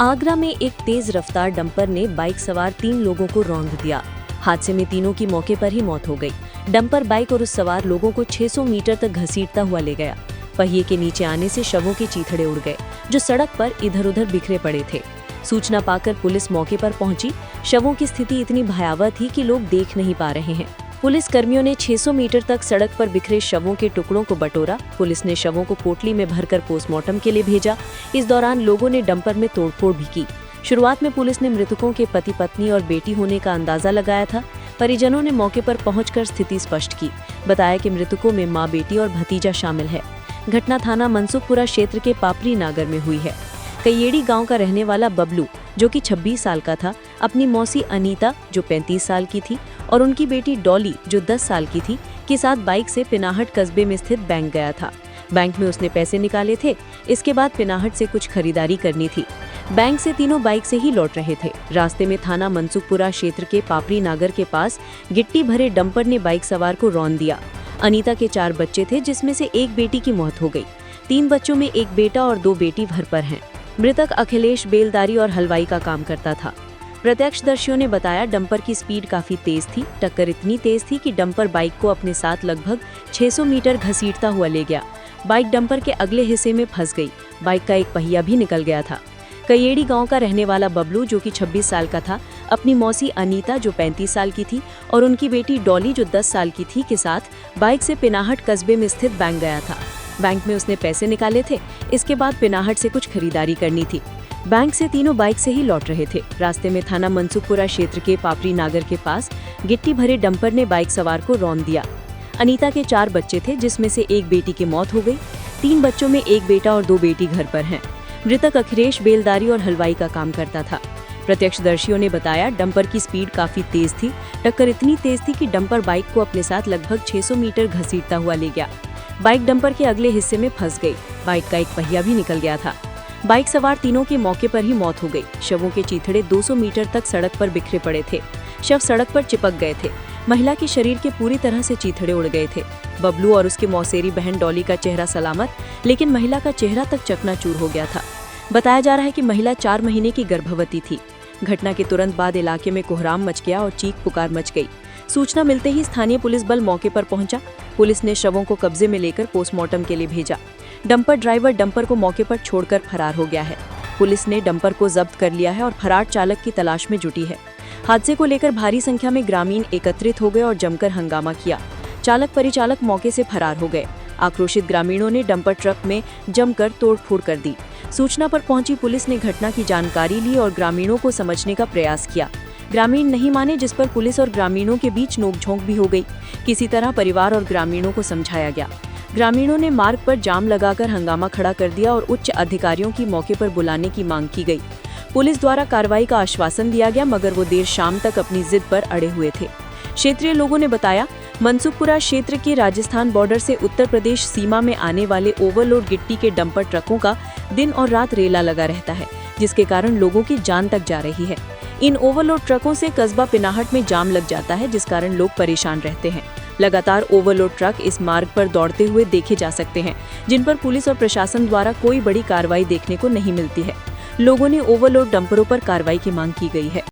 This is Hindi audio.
आगरा में एक तेज रफ्तार डंपर ने बाइक सवार 3 लोगों को रौंद दिया। हादसे में तीनों की मौके पर ही मौत हो गई। डंपर बाइक और उस सवार लोगों को 600 मीटर तक घसीटता हुआ ले गया। पहिए के नीचे आने से शवों के चीथड़े उड़ गए, जो सड़क पर इधर उधर बिखरे पड़े थे। सूचना पाकर पुलिस मौके पर पहुंची। शवों की स्थिति इतनी भयावह थी कि लोग देख नहीं पा रहे हैं। पुलिस कर्मियों ने 600 मीटर तक सड़क पर बिखरे शवों के टुकड़ों को बटोरा। पुलिस ने शवों को पोटली में भरकर पोस्टमार्टम के लिए भेजा। इस दौरान लोगों ने डंपर में तोड़फोड़ भी की। शुरुआत में पुलिस ने मृतकों के पति पत्नी और बेटी होने का अंदाजा लगाया था। परिजनों ने मौके पर पहुंचकर स्थिति स्पष्ट की। बताया कि मृतकों में मां, बेटी और भतीजा शामिल है। घटना थाना मनसुखपुरा क्षेत्र के पापरी नागर में हुई है। कयेड़ी गांव का रहने वाला बबलू, जो कि 26 साल का था, अपनी मौसी अनीता, जो 35 साल की थी, और उनकी बेटी डॉली, जो 10 साल की थी, के साथ बाइक से पिनाहट कस्बे में स्थित बैंक गया था। बैंक में उसने पैसे निकाले थे। इसके बाद पिनाहट से कुछ खरीदारी करनी थी। बैंक से तीनों बाइक से ही लौट रहे थे। रास्ते में थाना मनसुखपुरा क्षेत्र के पापरी नागर के पास गिट्टी भरे डंपर ने बाइक सवार को रौंद दिया। अनीता के 4 बच्चे थे, जिसमें से एक बेटी की मौत हो गई। 3 बच्चों में एक बेटा और 2 बेटी घर पर हैं। मृतक अखिलेश बेलदारी और हलवाई का काम करता था। प्रत्यक्षदर्शियों ने बताया, डंपर की स्पीड काफी तेज थी। टक्कर इतनी तेज थी कि डंपर बाइक को अपने साथ लगभग 600 मीटर घसीटता हुआ ले गया। बाइक डंपर के अगले हिस्से में फंस गई। बाइक का एक पहिया भी निकल गया था। कयेड़ी गांव का रहने वाला बबलू, जो कि 26 साल का था, अपनी मौसी अनीता, जो 35 साल की थी, और उनकी बेटी डॉली, जो 10 साल की थी, के साथ बाइक से पिनाहट कस्बे में स्थित बैंक गया था। बैंक में उसने पैसे निकाले थे। इसके बाद पिनाहट से कुछ खरीदारी करनी थी। बैंक से तीनों बाइक से ही लौट रहे थे। रास्ते में थाना मनसुखपुरा क्षेत्र के पापरी नागर के पास गिट्टी भरे डंपर ने बाइक सवार को रौंद दिया। अनीता के 4 बच्चे थे, जिसमें से एक बेटी की मौत हो गई। 3 बच्चों में एक बेटा और 2 बेटी घर पर हैं। मृतक अखिलेश बेलदारी और हलवाई का काम करता था। प्रत्यक्षदर्शियों ने बताया, डंपर की स्पीड काफी तेज थी। टक्कर इतनी तेज थी कि डंपर बाइक को अपने साथ लगभग 600 मीटर घसीटता हुआ ले गया। बाइक डंपर के अगले हिस्से में फंस गई। बाइक का एक पहिया भी निकल गया था। बाइक सवार तीनों की मौके पर ही मौत हो गई। शवों के चीथड़े 200 मीटर तक सड़क पर बिखरे पड़े थे। शव सड़क पर चिपक गए थे। महिला के शरीर के पूरी तरह से चीथड़े उड़ गए थे। बबलू और उसकी मौसेरी बहन डॉली का चेहरा सलामत, लेकिन महिला का चेहरा तक चकनाचूर हो गया था। बताया जा रहा है कि महिला 4 महीने की गर्भवती थी। घटना के तुरंत बाद इलाके में कोहराम मच गया और चीख पुकार मच गई। सूचना मिलते ही स्थानीय पुलिस बल मौके पर पहुंचा। पुलिस ने शवों को कब्जे में लेकर पोस्टमार्टम के लिए भेजा। डंपर ड्राइवर डंपर को मौके पर छोड़कर फरार हो गया है। पुलिस ने डंपर को जब्त कर लिया है और फरार चालक की तलाश में जुटी है। हादसे को लेकर भारी संख्या में ग्रामीण एकत्रित हो गए और जमकर हंगामा किया। चालक परिचालक मौके से फरार हो गए। आक्रोशित ग्रामीणों ने डंपर ट्रक में जमकर तोड़फोड़ कर दी। सूचना पर पहुंची पुलिस ने घटना की जानकारी ली और ग्रामीणों को समझने का प्रयास किया। ग्रामीण नहीं माने, जिस पर पुलिस और ग्रामीणों के बीच नोकझोंक भी हो गई। किसी तरह परिवार और ग्रामीणों को समझाया गया। ग्रामीणों ने मार्ग पर जाम लगाकर हंगामा खड़ा कर दिया और उच्च अधिकारियों की मौके पर बुलाने की मांग की गई। पुलिस द्वारा कार्रवाई का आश्वासन दिया गया, मगर वो देर शाम तक अपनी जिद पर अड़े हुए थे। क्षेत्रीय लोगों ने बताया, मनसुखपुरा क्षेत्र के राजस्थान बॉर्डर से उत्तर प्रदेश सीमा में आने वाले ओवरलोड गिट्टी के डंपर ट्रकों का दिन और रात रेला लगा रहता है, जिसके कारण लोगों की जान तक जा रही है। इन ओवरलोड ट्रकों से कस्बा पिनाहट में जाम लग जाता है, जिस कारण लोग परेशान रहते हैं। लगातार ओवरलोड ट्रक इस मार्ग पर दौड़ते हुए देखे जा सकते हैं, जिन पर पुलिस और प्रशासन द्वारा कोई बड़ी कार्रवाई देखने को नहीं मिलती है। लोगों ने ओवरलोड डंपरों पर कार्रवाई की मांग की गई है।